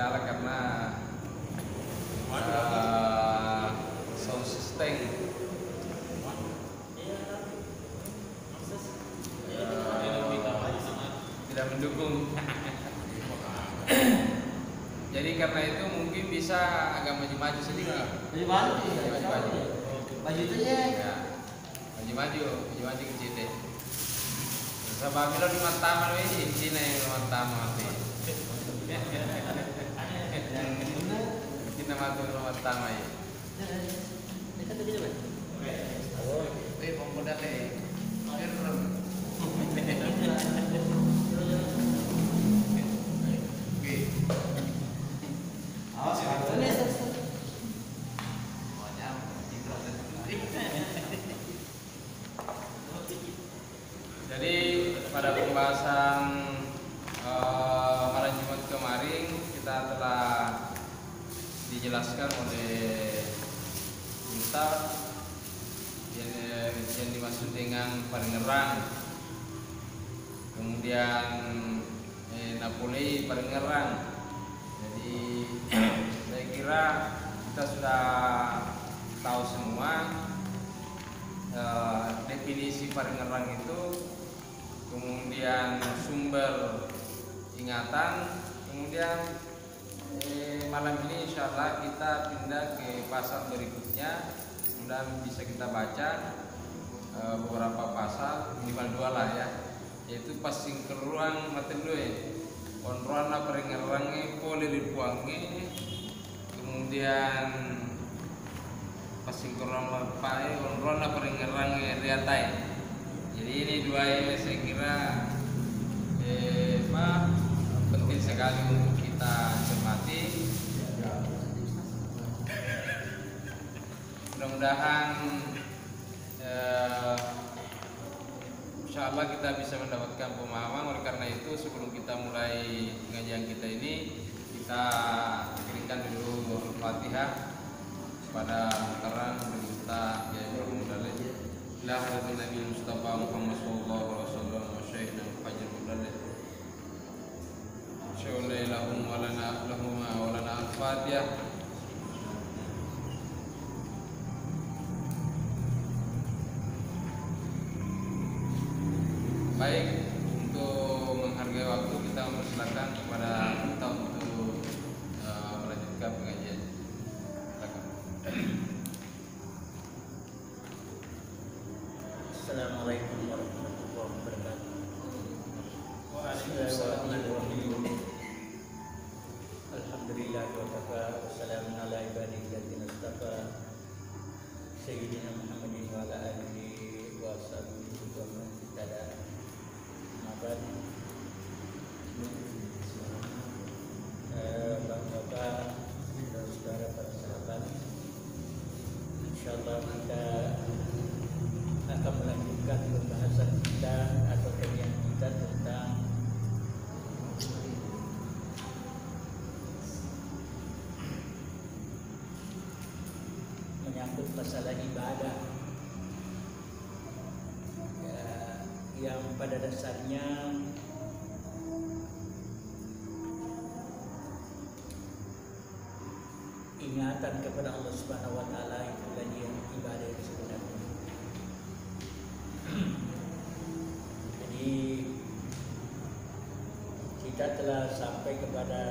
terkendala karena sound system tidak mendukung. Jadi karena itu mungkin bisa agak maju-maju sedikit. Maju. Maju itu ya. Maju ke sini. Sebab milo di mata ini di sini mata mati. Kita mati mata mai. Kita tadi apa? Pemuda deh. Jadi pada pembahasan malam Jumat kemarin kita telah dijelaskan oleh Ustaz yang dimaksud dengan Paringerang, kemudian Napoli Paringerang. Jadi saya kira kita sudah tahu semua definisi Paringerang itu, kemudian sumber ingatan, kemudian malam ini insya Allah kita pindah ke pasal berikutnya dan bisa kita baca beberapa pasal, minimal 2 lah ya, yaitu pasing keruang matendue onroana Paringerange pole lipuange, kemudian pasing keruang mapai onroana Paringerange riatai. Jadi ini 2 ini saya kira penting sekali untuk kita cermati. Mudah-mudahan insya Allah kita bisa mendapatkan pemahaman. Oleh karena itu sebelum kita mulai pengajian kita ini, kita kirimkan dulu Al-Fatihah pada Mukarram Ustaz Yaibrahim Mudalil. La hadatul Nabi Mustafa Muhammad sallallahu alaihi wasallam wa syahidan Fajr Mudalil. Syaulillahi lahum wa lana Al-Fatihah. Baik, untuk menghargai waktu kita mempersilakan kepada kita untuk melanjutkan pengajian. Assalamualaikum warahmatullahi wabarakatuh. Alhamdulillah wa kafa wa salamun ala ibadihi alladziina istafa sayyidina Muhammadin wa ala alihi wa sahbihi wa man ittaba'. Bapak-bapak, saudara para sahabat, insyaallah kita akan melanjutkan pembahasan kita atau kajian kita tentang menyangkut masalah ibadah yang pada dasarnya ingatan kepada Allah Subhanahu wa taala itulah yang ibadah yang sebenarnya. Jadi kita telah sampai kepada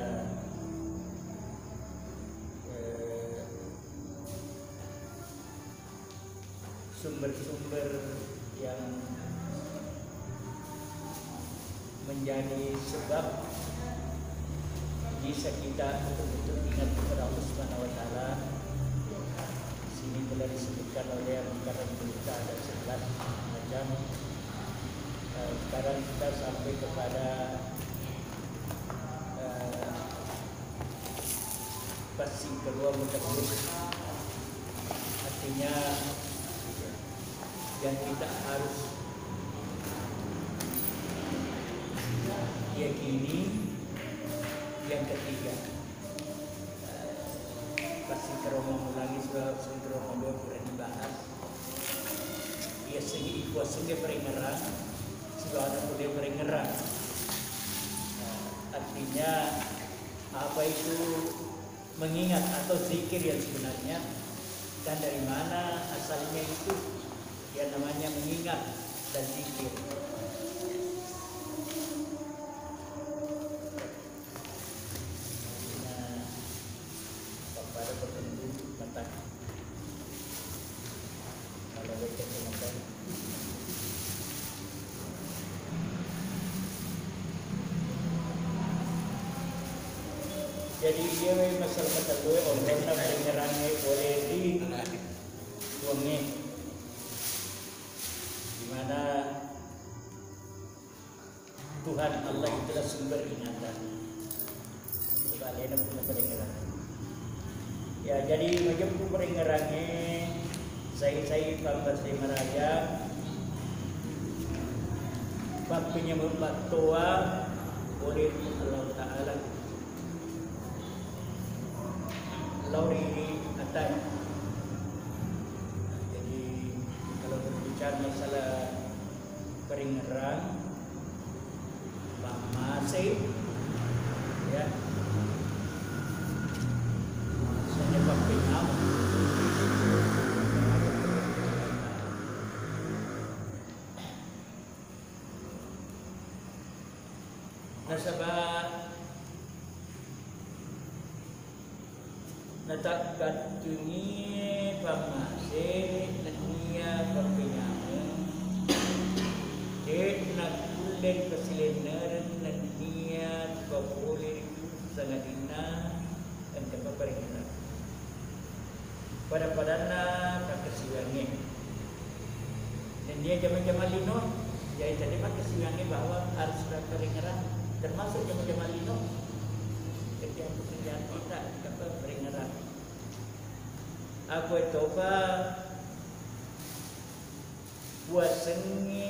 sumber-sumber yang menjadi sebab bisa kita betul-betul ingat kepada Allah Subhanahu wa taala. Sini telah disebutkan oleh Al-Quran kita ada 11 macam. Sekarang kita sampai kepada pasing kedua mutakhir. Artinya yang kita harus yakini. Yang ketiga, pasti keroma ulangi sudah keroma dua pernah dibahas. Ia segi ikuat sungai Paringerang, sudah ada kuliah Paringerang. Artinya apa apa itu mengingat atau zikir yang sebenarnya, dan dari mana asalnya itu yang namanya mengingat dan zikir. Nah, pada bertemu mata kalau baca mata. Jadi dia masalah kata gue orang nak menyerangnya boleh di buangnya, di mana Tuhan Allah itulah sumber ingatan. Kalian punya pendengaran. Ya jadi macam tu pendengarannya saya pampas di Meraja, bab penyebab tua oleh Allah Taala. Lauri atas. Jadi kalau berbicara masalah keringeran, masih ya, penyebab pinam. Nasabah natak gatungi pamase nania pampenyamu dek nak kulen kesilener nania papole sangat ina dan kepaparingan pada padana pakasiwangi dan dia zaman-zaman lino jadi tadi pakasiwangi bahwa harus paparingan termasuk zaman-zaman lino ketika pekerjaan kita kepaparingan. Aku coba puasengi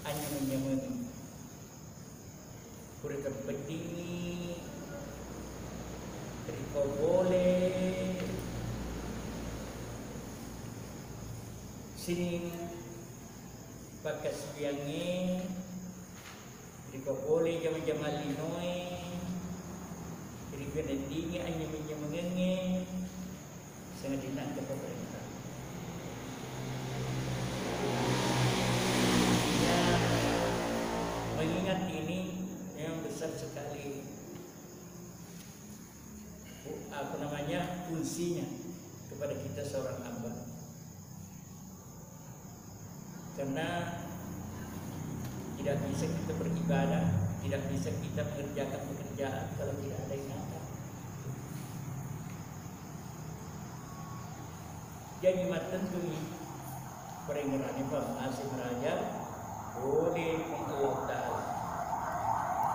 hanya menyemani kurang penting terima boleh sini pakai siangnya terima boleh jam-jam linoi terima nantinya hanya menyemani sangat dinak kepada pemerintah. Ya, mengingat ini yang besar sekali. Apa namanya fungsinya kepada kita seorang hamba. Karena tidak bisa kita beribadah, tidak bisa kita mengerjakan pekerjaan kalau tidak ada ingatan. Jadi tentu peringatan itu masih meraja boleh Allah Taala.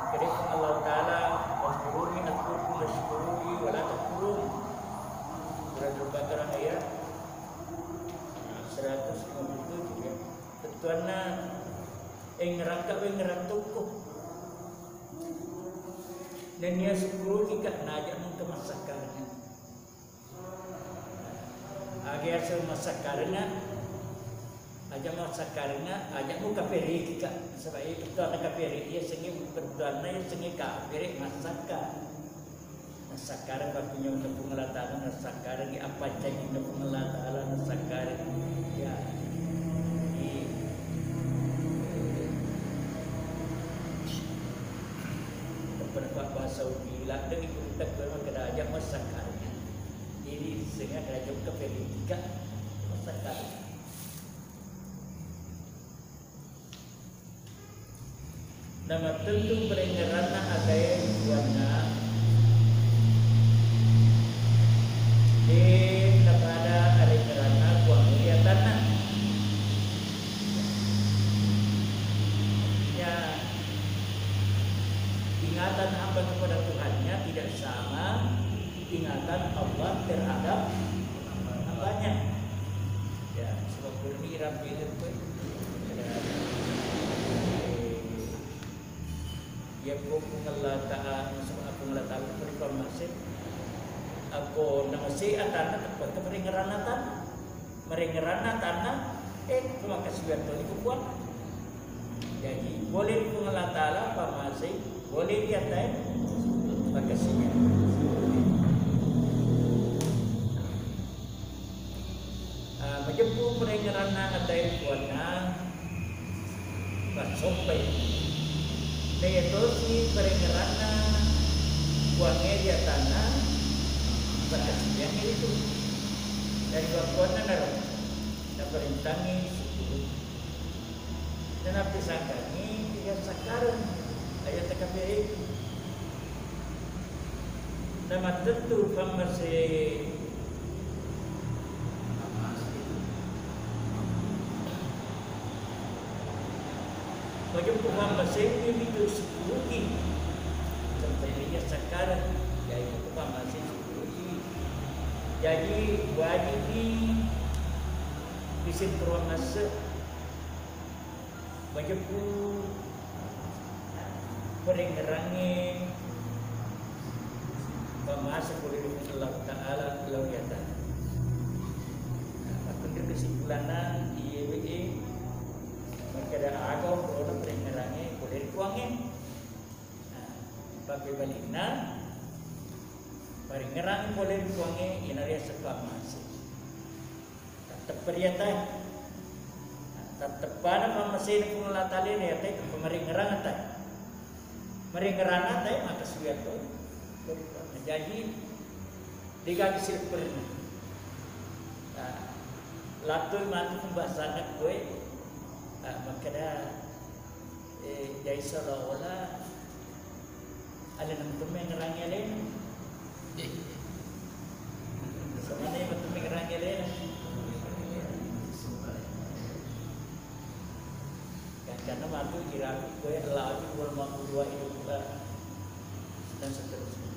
Ketika Allah Taala waskuruni atkurku waskuruni wala takfurun. Surah Al-Baqarah ayat 157 ya. Tentuana ngerangkuk dan dia syukur jika najak mengkemasakannya. Agar semasakarnya aja masakarnya aja muka peri kita sebab itu anak kafir dia sengi berdoanya sengi kafir masakar bakunya untuk pengelatan masakar di apa jadi untuk pengelatan masakar ya di beberapa bahasa bila dari kita bermakna aja masakarnya. Jadi sehingga kerajaan kepolitika masyarakat. Nama tentu perengaran ada yang buatnya di kepada perengaran buat kelihatan ya ingatan hamba kepada Tuhannya tidak sama ingatan Allah terhadap hambanya. Ya, sebab berniram bilir pun ya Allah Ta'ala sebab aku Allah Ta'ala berinformasi aku namasi atana tepat keperingeranatan meringeranatan terima kasih Tuhan itu kuat. Jadi boleh Allah Ta'ala pamasi boleh dia tay makasih kuangnya dia tanah berkasihan itu dari bakuannya naruh dan perintangi suku dan apa sangkani dia sekarang ayat TKPI nama tentu masih bagi Tuhan masih ini itu sepuluhi tentunya sekarang yaitu Tuhan masih sepuluhi jadi wajib ini bisin peruang masa bagi pun peringerangi pemasa boleh Allah Ta'ala lawyatan akan kesimpulan IEWE maka ada agak orang peringerangi boleh dikuangin pakai baliknya peringerangi boleh dikuangin inaria sebab masih tetap peryataan tetap pada mesin pengelatali ya teh pemeringerangan teh meringerangan teh maka suya tu jadi diganti silper latui mati pembahasan gue maka dah jadi seolah-olah ada nama mengerangi lain sama dia betul mengerangi lain karena waktu kira gue lagi bulan waktu 2 itu dan seterusnya.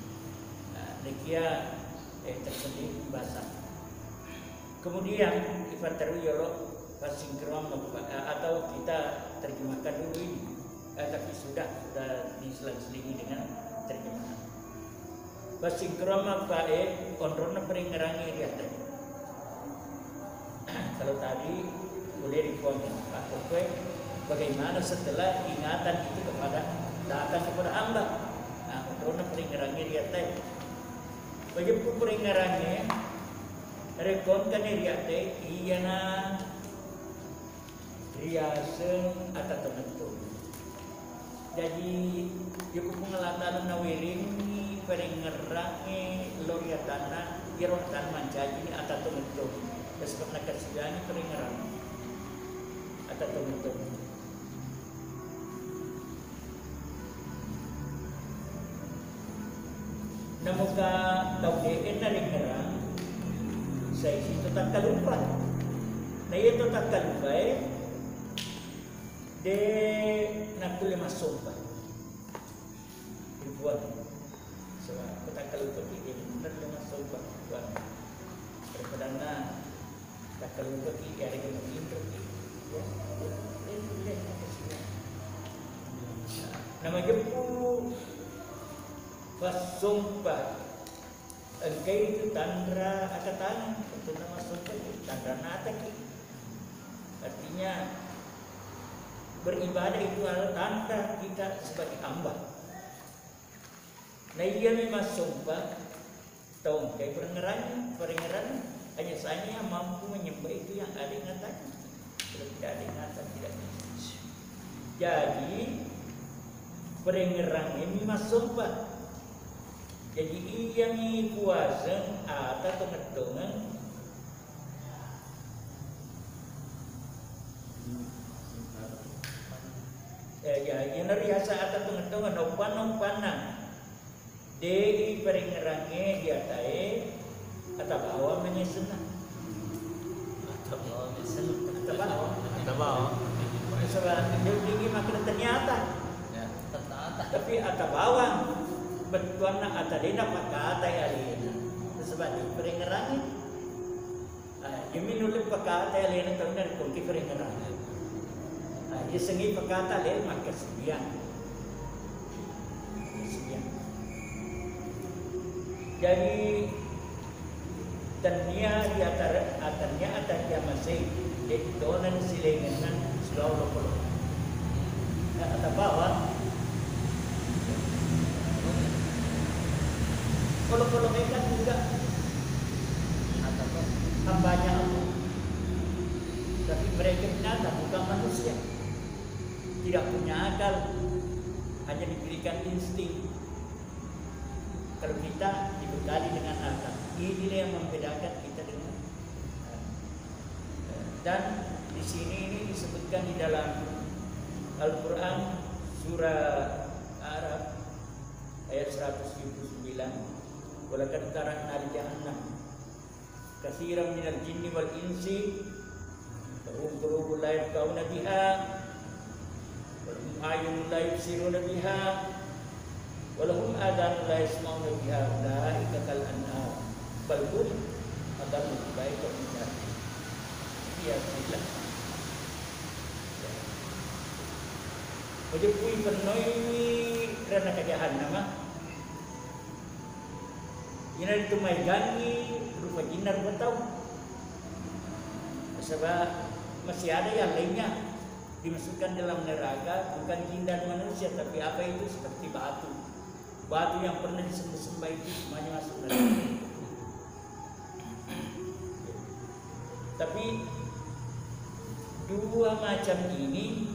Nekia tersendiri bahasa. Kemudian ifateru yolo pasinkrom atau kita terjemahkan dulu ini, tapi sudah diselang-selingi dengan terjemahan. Pasinkrom apa kontrolnya peringerangi dia tadi. Kalau tadi boleh dikuangin Pak Kowe. Bagaimana setelah ingatan itu datang kepada hamba. Nah, untuk peringerannya dia teh. Bagi peringerannya, rekonkan dia teh iya na riasen atau tentu. Jadi, yuk pengelatan nawiring peringerannya loriatana irotan mancaji atau tentu. Terus karena kesiannya peringeran atau tentu. Namuka taudiin na rin ngerang sa isi tak kalupa. Na ito tak kalupa de nakuli masumpa. Ribuan. So, tak kalupa ini nakuli masumpa. Ribuan. Daripada na tak kalupa ini ada yang menginter. Nama jempu sumpah engkau itu tandra ada tangan itu nama sumpah tandra nataki artinya beribadah itu adalah tanda kita sebagai hamba. Nah ia memang sumpah tahu engkau peringeran hanya saya yang mampu menyembah itu yang ada ingatan kalau tidak ada ingatan tidak bisa. Jadi peringeran ini memang sumpah. Jadi ia ni kuasa atau temetongan ya yang riasa atau temetongan umpan dei peringerannya dia tae atau bawa menyesena atau bawa sebab dia tinggi makin ternyata tapi atau bawang betuan nak atadina pakata ya lena sebab peringerannya Yumi nulis pakata ya lena tahu dari kunci peringerannya dia sengi pakata lena maka sebiang jadi tania di atarnya atarnya masih detonan silengan selalu perlu atau bawah kalau mereka juga hambanya Allah, tapi mereka binatang bukan manusia, tidak punya akal, hanya diberikan insting. Kalau kita dibekali dengan akal, inilah yang membedakan kita dengan dan di sini ini disebutkan di dalam Al-Quran surah Araf ayat 179. Walaqad tarakna li jahannam katsiran minal jinni wal insi lahum qulubun la yafqahuna biha wa lahum a'yunun la yubsiruna biha wa lahum adhanun la yasma'una biha ulaika kal an'am bal hum adallu baika minha. Ya Allah. Ojo kui pernoi kerana kejahannam. Ina itu mai gangi rupa jinar batau. Sebab masih ada yang lainnya dimasukkan dalam neraka, bukan jin dan manusia, tapi apa itu seperti batu. Batu yang pernah disembah-sembah itu semuanya masuk neraka. Tapi dua macam ini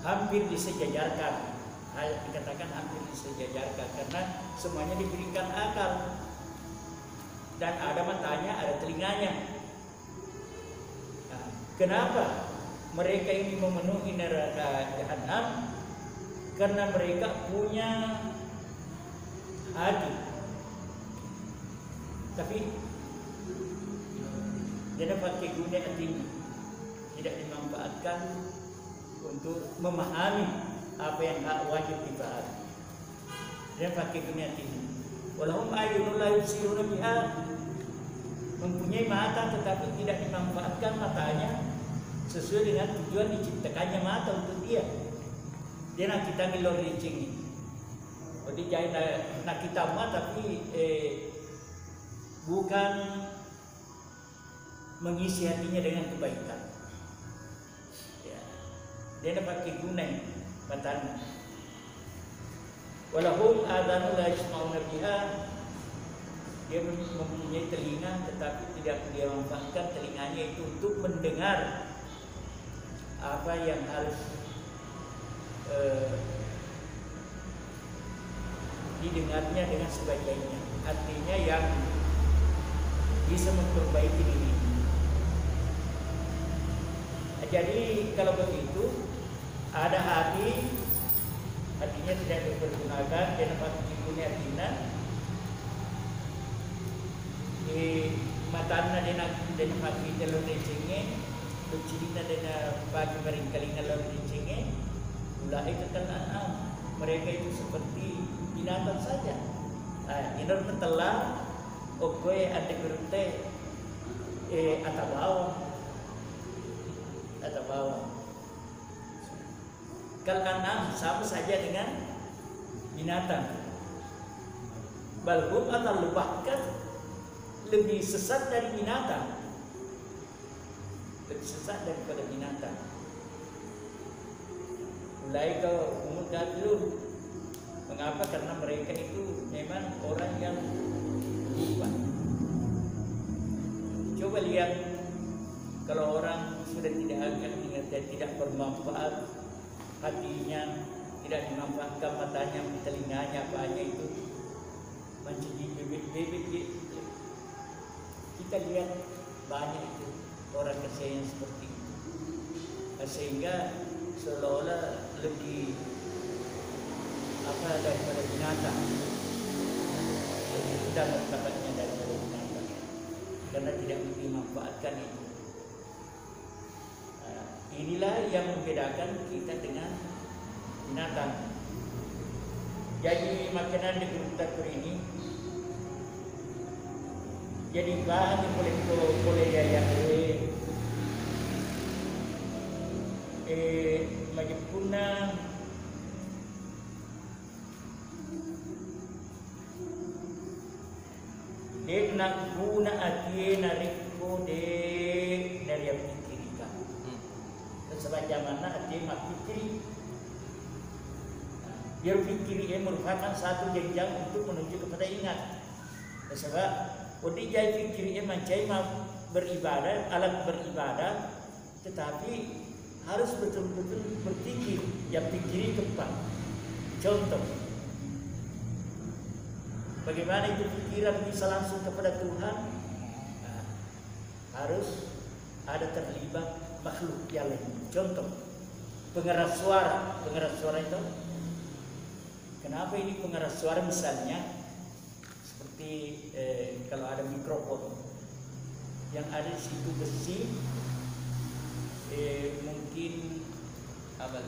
hampir disejajarkan. Dikatakan hampir disejajarkan karena semuanya diberikan akal dan ada matanya, ada telinganya. Nah, kenapa mereka ini memenuhi neraka jahanam? Karena mereka punya hati, tapi dia pakai guna hatinya, tidak dimanfaatkan untuk memahami apa yang wajib dipahami. Dia pakai guna hatinya. Walahum ayyunun la yubsiruna biha, mempunyai mata tetapi tidak dimanfaatkan matanya sesuai dengan tujuan diciptakannya mata untuk dia. Dia nak kita ngelor licing. Jadi jangan nak kita mata tapi bukan mengisi hatinya dengan kebaikan. Ya. Dia nak pakai guna matanya. Walahum adhanun la yasma'una biha, dia mempunyai telinga tetapi tidak dia manfaatkan telinganya itu untuk mendengar apa yang harus didengarnya dengan sebaik-baiknya. Artinya yang bisa memperbaiki diri. Jadi kalau begitu ada hati, hatinya tidak dipergunakan, dia dapat digunakan hatinya. Di matanya dia dapat telur lecingnya, lucina dia bagi meringkaling telur lecingnya. Ulai ketelaan mereka itu seperti binatang saja. Inor mentelah, oke ada berute atau bawah. Kalau sama saja dengan binatang. Balhum atau bahkan lebih sesat dari binatang. Lebih sesat daripada binatang. Mulai kau umur dulu. Mengapa? Karena mereka itu memang orang yang lupa. Coba lihat kalau orang sudah tidak akan ingat dan tidak bermanfaat, hatinya tidak dimanfaatkan, matanya, telinganya, apanya itu mencuri bebek-bebek gitu. Kita lihat banyak itu orang kasihan seperti itu, sehingga seolah-olah lebih daripada binatang, lebih mudah mendapatnya daripada binatang karena tidak dimanfaatkan itu. Inilah yang membedakan kita dengan binatang. Jadi makanan di Gunung Takur ini jadi bahan yang boleh yang majapuna dek nak guna ati narikko dek dari yang pikirkan. Sebagaimana mana ati mak pikiri. Biar pikiri merupakan satu jenjang untuk menuju kepada ingat. Sebab odi jai pikiri mencai beribadah, alat beribadah, tetapi harus betul-betul berpikir, yang pikiri tepat. Contoh, Bagaimana itu pikiran bisa langsung kepada Tuhan? Nah, harus ada terlibat makhluk yang lain. Contoh, pengeras suara. Pengeras suara itu, kenapa ini pengeras suara misalnya? Seperti kalau ada mikrofon yang ada di situ besi, mungkin Apa?